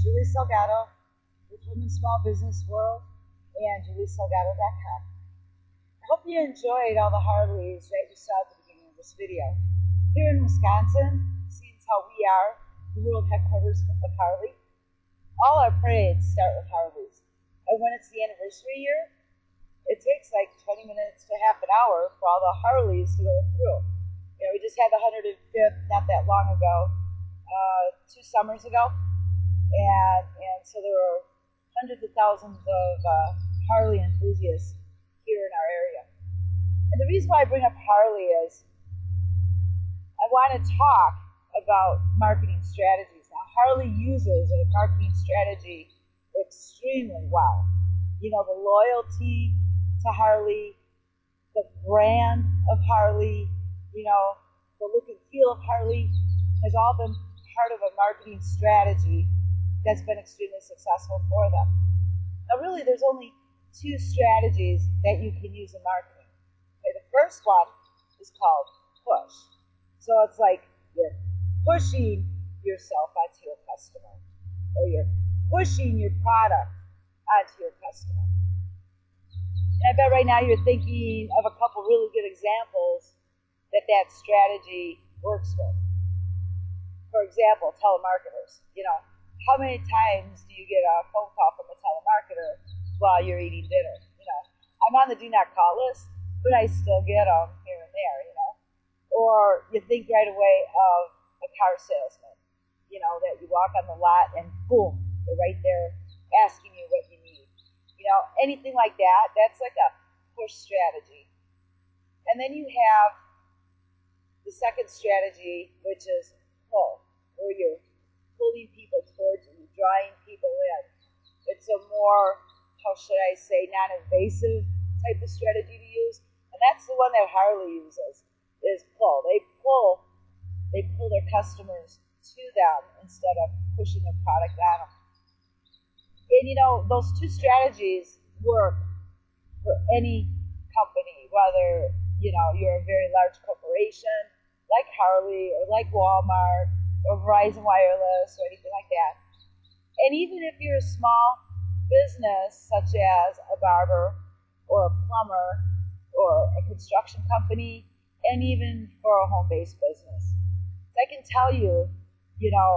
Julie Salgado with Women's Small Business World and juliesalgado.com. I hope you enjoyed all the Harleys that you saw at the beginning of this video. Here in Wisconsin, seeing how we are the world headquarters of Harley, all our parades start with Harleys. And when it's the anniversary year, it takes like 20 minutes to half an hour for all the Harleys to go through. You know, we just had the 105th not that long ago, 2 summers ago. And so there were hundreds of thousands of Harley enthusiasts here in our area. And the reason why I bring up Harley is I want to talk about marketing strategies. Now, Harley uses a marketing strategy extremely well. You know, the loyalty to Harley, the brand of Harley, you know, the look and feel of Harley has all been part of a marketing strategy that's been extremely successful for them. Now, really, there's only 2 strategies that you can use in marketing. Okay, the first one is called push. So it's like you're pushing yourself onto your customer, or you're pushing your product onto your customer. And I bet right now you're thinking of a couple really good examples that strategy works with. For example, telemarketers. You know, how many times do you get a phone call from a telemarketer while you're eating dinner? You know, I'm on the do not call list, but I still get them here and there, you know. Or you think right away of a car salesman, you know, that you walk on the lot and boom, they're right there asking you what you need. You know, anything like that, that's like a push strategy. And then you have the second strategy, which is pull, where you're pulling people towards you, drawing people in. It's a more, how should I say, non-invasive type of strategy to use. And that's the one that Harley uses, is pull. They pull their customers to them instead of pushing their product on them. And you know, those 2 strategies work for any company, whether, you know, you're a very large corporation like Harley or like Walmart or Verizon Wireless or anything like that. And even if you're a small business such as a barber or a plumber or a construction company, and even for a home-based business. I can tell you, you know,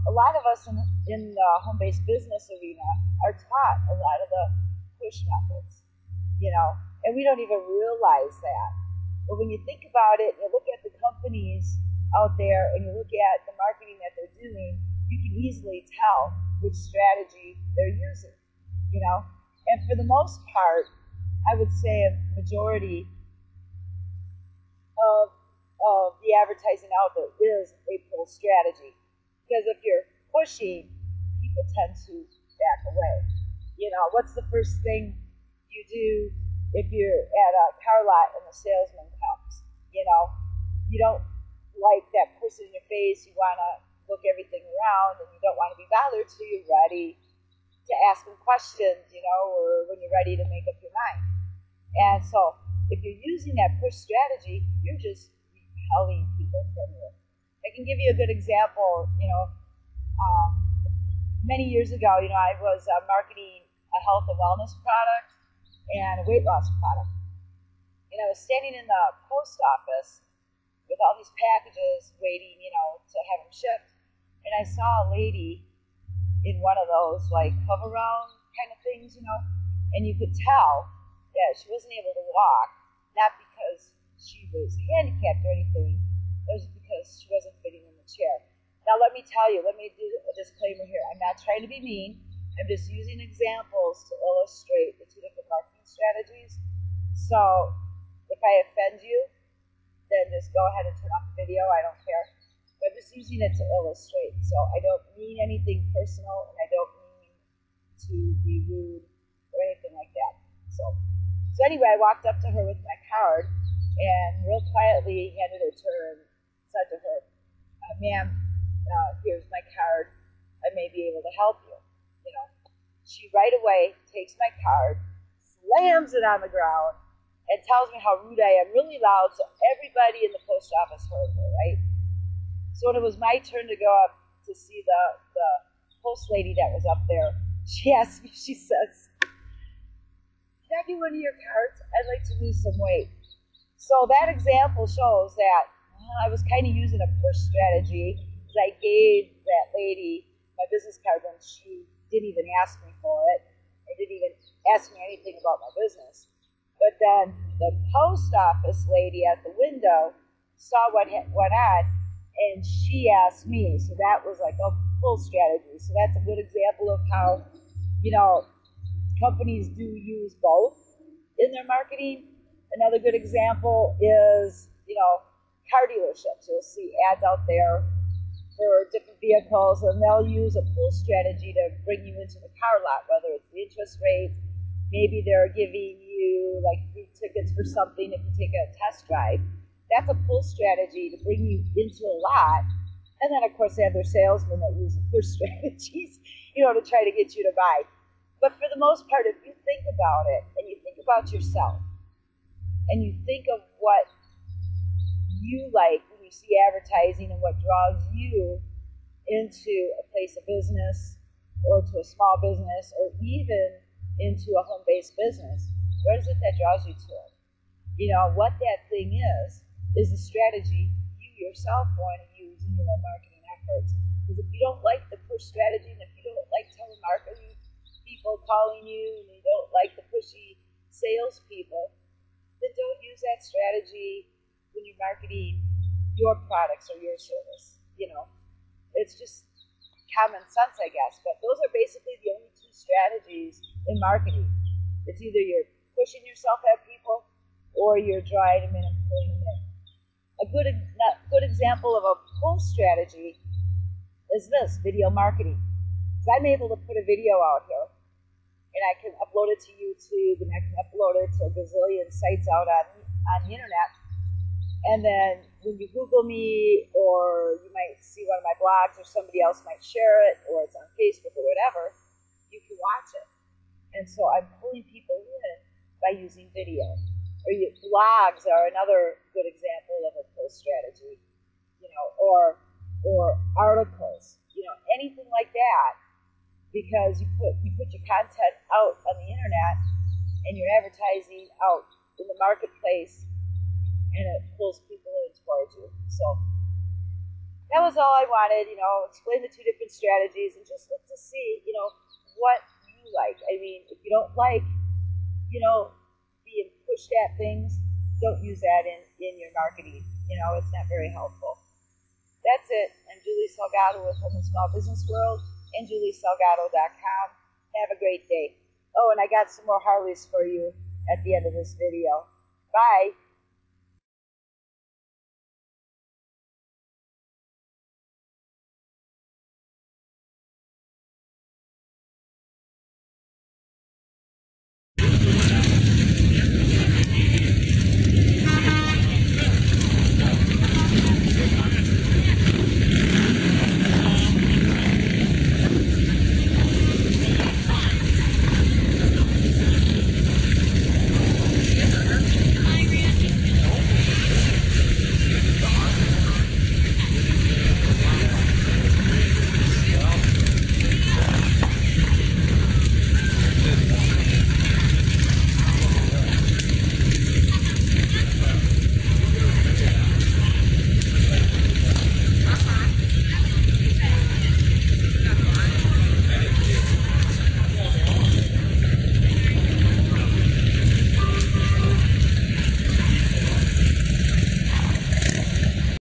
a lot of us in the home-based business arena are taught a lot of the push methods, you know, and we don't even realize that. But when you think about it, you look at the companies out there and you look at the marketing that they're doing, you can easily tell which strategy they're using, you know. And for the most part, I would say a majority of the advertising out there is a pull strategy. Because if you're pushing, people tend to back away. You know, what's the first thing you do if you're at a car lot and the salesman comes? You know, you don't like that person in your face. You want to look everything around, and you don't want to be bothered till you're ready to ask them questions, you know, or when you're ready to make up your mind. And so if you're using that push strategy, you're just repelling people from you. I can give you a good example. You know, many years ago, you know, I was marketing a health and wellness product and a weight loss product. And I was standing in the post office with all these packages waiting, you know, to have them shipped. And I saw a lady in one of those, like, hover around kind of things, you know, and you could tell that she wasn't able to walk, not because she was handicapped or anything, it was because she wasn't fitting in the chair. Now, let me tell you, let me do a disclaimer here. I'm not trying to be mean. I'm just using examples to illustrate the 2 different marketing strategies. So if I offend you, then just go ahead and turn off the video. I don't care. I'm just using it to illustrate. So I don't mean anything personal, and I don't mean to be rude or anything like that. So anyway, I walked up to her with my card and real quietly handed it to her and said to her, ma'am, here's my card. I may be able to help you. You know, she right away takes my card, slams it on the ground, and tells me how rude I am, really loud, so everybody in the post office heard her, right? So when it was my turn to go up to see the post lady that was up there, she asked me, she says, "Can I do one of your cards? I'd like to lose some weight." So that example shows that I was kind of using a push strategy, because I gave that lady my business card when she didn't even ask me for it. They didn't even ask me anything about my business. But then the post office lady at the window saw what went on, and she asked me. So that was like a full strategy. So that's a good example of how, companies do use both in their marketing. Another good example is, car dealerships. You'll see ads out there for different vehicles, and they'll use a pull strategy to bring you into the car lot, whether it's the interest rate, maybe they're giving you like free tickets for something if you take a test drive. That's a pull strategy to bring you into a lot. And then, of course, they have their salesmen that use the push strategies, to try to get you to buy. But for the most part, if you think about it and you think about yourself and you think of what you like when you see advertising and what draws you into a place of business or to a small business or even into a home-based business, what is it that draws you to it? What that thing is the strategy you yourself want to use in your marketing efforts. Because if you don't like the push strategy, and if you don't like telemarketing, people calling you, and you don't like the pushy salespeople, then don't use that strategy when you're marketing your products or your service. It's just common sense, I guess. But those are basically the only two strategies in marketing. It's either you're pushing yourself at people or you're drawing them in and pulling them in. A good example of a pull strategy is this video marketing. So I'm able to put a video out here, and I can upload it to YouTube, and I can upload it to a gazillion sites out on the internet. And then when you Google me, or you might see one of my blogs, or somebody else might share it, or it's on Facebook or whatever, you can watch it. And so I'm pulling people in by using video. Blogs are another good example of a pull strategy, or articles, anything like that, because you put your content out on the internet and you're advertising out in the marketplace, and it pulls people in towards you. So that was all I wanted, explain the two different strategies and just look to see, what you like. I mean, if you don't like, being pushed at things, don't use that in your marketing. It's not very helpful. That's it. I'm Julie Salgado with Home and Small Business World and juliesalgado.com. Have a great day. Oh, and I got some more Harleys for you at the end of this video. Bye.